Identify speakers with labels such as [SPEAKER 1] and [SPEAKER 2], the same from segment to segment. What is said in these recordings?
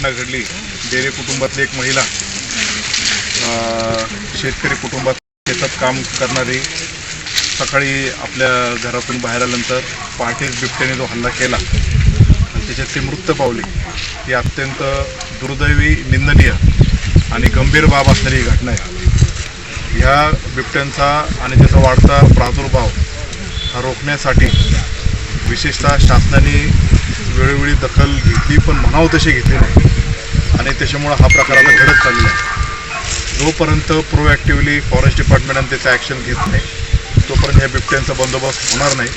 [SPEAKER 1] घटना घडली। डेरे कुटुंबातली एक महिला शेतकरी कुटुंबात शेतात काम करणारी सकाळी आपल्या घरातून बाहेर आल्यानंतर पहाटेच बिबट्याने जो हल्ला केला आणि त्याच्यात ती मृत्यू पावली, ही अत्यंत दुर्दैवी, निंदनीय आणि गंभीर बाब असणारी ही घटना आहे। ह्या बिबट्यांचा आणि त्याचा वाढता प्रादुर्भाव हा रोखण्यासाठी विशेषतः शासनाने वेळोवेळी दखल घेतली, पण म्हणावं तशी घेतली नाही आणि त्याच्यामुळं हा प्रकार आता घडत चाललेला आहे। जोपर्यंत प्रोॲक्टिव्हली फॉरेस्ट डिपार्टमेंटने त्याचं ॲक्शन घेत नाही तोपर्यंत ह्या बिबट्यांचा बंदोबस्त होणार नाही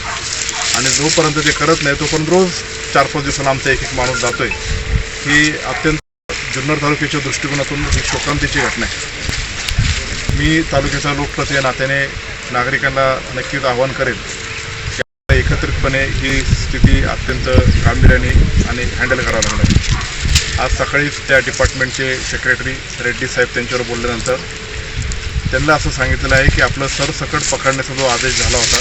[SPEAKER 1] आणि जोपर्यंत ते करत नाही तोपर्यंत रोज 4-5 दिवसांना आमचा एक माणूस जातोय। ही अत्यंत जुन्नर तालुक्याच्या दृष्टिकोनातून ही शोकांतीची घटना आहे। मी तालुक्याचा लोकप्रतिनिधी या नात्याने नागरिकांना नक्कीच आवाहन करेल की एकत्रितपणे ही स्थिती अत्यंत गांभीर्याने आणि हँडल करावं लागणार आहे। आज सकाळीच त्या डिपार्टमेंटचे सेक्रेटरी रेड्डी साहेब त्यांच्यावर बोलल्यानंतर त्यांना असं सांगितलेलं आहे की आपलं सरसकट पकडण्याचा जो आदेश झाला होता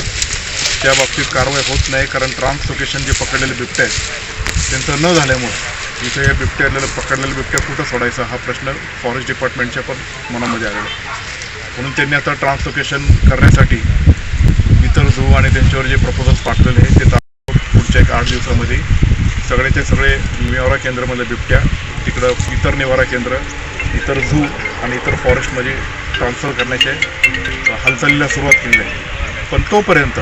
[SPEAKER 1] त्या बाबतीत कारवाई होत नाही, कारण ट्रान्सलोकेशन जे पकडलेले बिबटे आहेत त्यांचं न झाल्यामुळं इथे या पकडलेले बिबट्या कुठं सोडायचा हा प्रश्न फॉरेस्ट डिपार्टमेंटच्या पण मनामध्ये आलेला आहे। म्हणून त्यांनी आता ट्रान्सलोकेशन करण्यासाठी इतर झू आणि त्यांच्यावर जे प्रपोजल्स पाठवलेले आहेत ते पुढच्या 8 दिवसामध्ये सगळेचे सगळे निवारा केंद्रामधले बिबट्या तिकडं इतर निवारा केंद्र, इतर झू आणि इतर फॉरेस्टमध्ये ट्रान्सफर करण्याचे हालचालीला सुरुवात केली आहे। पण तोपर्यंत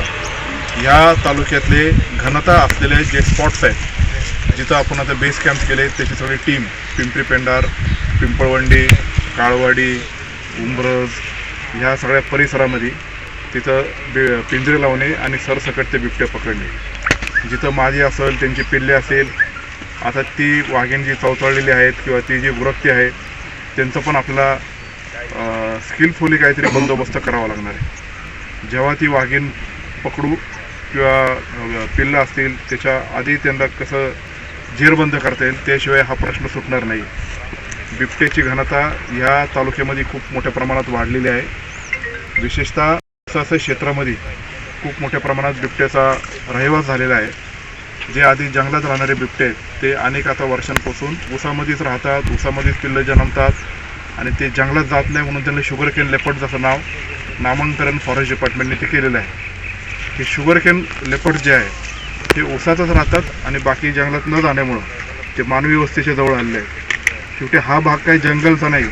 [SPEAKER 1] या तालुक्यातले घनता असलेले जे स्पॉट्स आहेत जिथं आपण आता बेस कॅम्प केले त्याची सगळी टीम पिंपरी पेंडार, पिंपळवंडी, काळवाडी, उंबरज ह्या सगळ्या परिसरामध्ये तिथं पिंजरे लावणे आणि सरसकट ते बिबट्या पकडणे। जिथं मादी असेल, त्यांची पिल्ले असेल, आता ती वाघीण जी चवचळलेली आहेत किंवा ती जी वृत्ती आहे त्यांचं पण आपल्याला स्किलफुली काहीतरी बंदोबस्त करावा लागणार आहे। जेव्हा ती वाघीण पकडू किंवा पिल्लं असतील त्याच्या आधी त्यांना कसं जेरबंद करता येईल त्याशिवाय हा प्रश्न सुटणार नाही। बिबट्याची घनता या तालुक्यामध्ये खूप मोठ्या प्रमाणात वाढलेली आहे। विशेषतः असं क्षेत्रामध्ये खूप मोठ्या प्रमाणात बिबट्याचा रहिवास झालेला आहे। जे आधी जंगलात राहणारे बिबटे आहेत ते अनेक आता वर्षांपासून ऊसामध्येच राहतात, ऊसामध्येच पिल्लं जन्मतात आणि ते जंगलात जात नाही म्हणून त्यांना शुगरकेन लेपर्ड जसं नामांकन फॉरेस्ट डिपार्टमेंटने ते केलेलं आहे। हे शुगरकेन लेपर्ड जे आहे ते ऊसातच राहतात आणि बाकी जंगलात न जाण्यामुळं ते मानवी वस्तीच्या जवळ आलेले आहेत। शेवटी हा भाग काही जंगलचा नाही,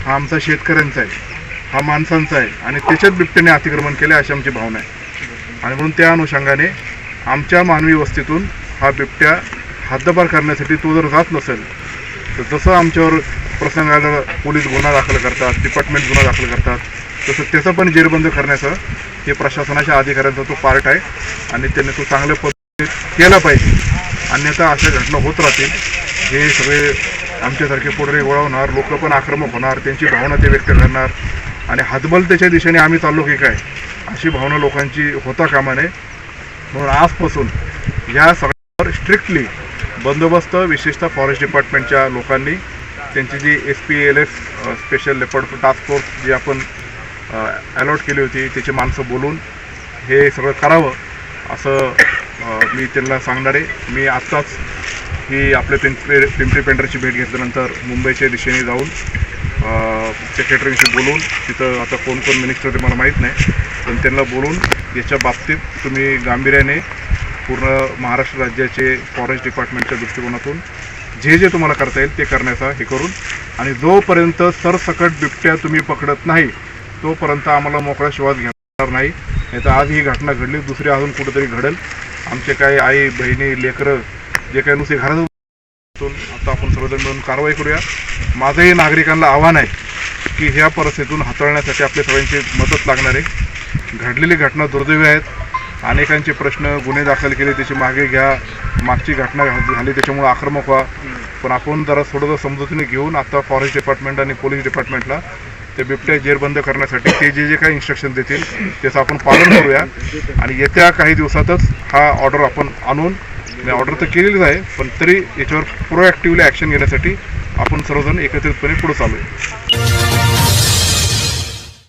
[SPEAKER 1] हा आमचा शेतकऱ्यांचा आहे, हा माणसांचा आहे आणि त्याच्यात बिबट्याने अतिक्रमण केले अशी आमची भावना आहे। आणि म्हणून त्या अनुषंगाने आमच्या मानवी वस्तीतून हा बिबट्या हद्दपार करण्यासाठी तो जर जात नसेल तर जसं आमच्यावर प्रसंग आला पोलीस गुन्हा दाखल करतात, डिपार्टमेंट गुन्हा दाखल करतात, तसं त्याचं पण जेरबंद करण्याचं हे प्रशासनाच्या अधिकाऱ्यांचा तो पार्ट आहे आणि त्यांनी तो चांगल्या पद्धतीने केला पाहिजे। अन्यथा अशा घटना होत राहतील। हे सगळे आमच्यासारखे पुढे वळवणार, लोक पण आक्रमक होणार, त्यांची भावना ते व्यक्त करणार आणि हतबलतेच्या दिशेने आम्ही चाललो की काय अशी भावना लोकांची होता कामा नये। म्हणून आजपासून या सगळ्यावर स्ट्रिक्टली बंदोबस्त विशेषतः फॉरेस्ट डिपार्टमेंटच्या लोकांनी त्यांची जी SPLF special leopard task force जी आपण अलॉट केली होती त्याची माणसं बोलून हे सगळं करावं असं मी त्यांना सांगणार आहे। मी आत्ताच ही आपल्या पिंपरी पेंढरची भेट घेतल्यानंतर मुंबईच्या दिशेने जाऊन सेक्रेटरीशी बोलून तिथं आता कोण मिनिस्टर ते मला माहीत नाही पण त्यांना बोलून याच्या बाबतीत तुम्ही गांभीर्याने पूर्ण महाराष्ट्र राज्याचे फॉरेस्ट डिपार्टमेंटच्या दृष्टिकोनातून जे तुम्हाला करता येईल ते करण्याचा हे करून आणि जोपर्यंत सरसकट बिबट्या तुम्ही पकडत नाही तोपर्यंत आम्हाला मोकळा श्वास घेणार नाही। तर आज ही घटना घडली, दुसरी अजून कुठेतरी घडेल। आमचे काही आई बहिणी लेकरं जे काही नुसते घरात आता आपण सर्वजण मिळून कारवाई करूया। माझंही नागरिकांना आव्हान आहे की ह्या परिस्थितीतून हाताळण्यासाठी आपल्या सगळ्यांची मदत लागणार आहे। घडलेली घटना दुर्दैवी आहेत, अनेकांचे प्रश्न गुन्हे दाखल केले त्याची मागे घ्या, मागची घटना झाली त्याच्यामुळे आक्रमक व्हा, पण आपण जरा थोडंसं समजुतीने घेऊन आता फॉरेस्ट डिपार्टमेंट आणि पोलीस डिपार्टमेंटला ते बिबट्या जेरबंद करण्यासाठी ते जे काही इन्स्ट्रक्शन देतील त्याचं आपण पालन करूया आणि येत्या काही दिवसातच हा ऑर्डर आपण आणून ऑर्डर तर केलेलीच आहे पण तरी याच्यावर प्रोॲक्टिव्हली ॲक्शन घेण्यासाठी आपण सर्वजण एकत्रितपणे पुढे चालू आहे।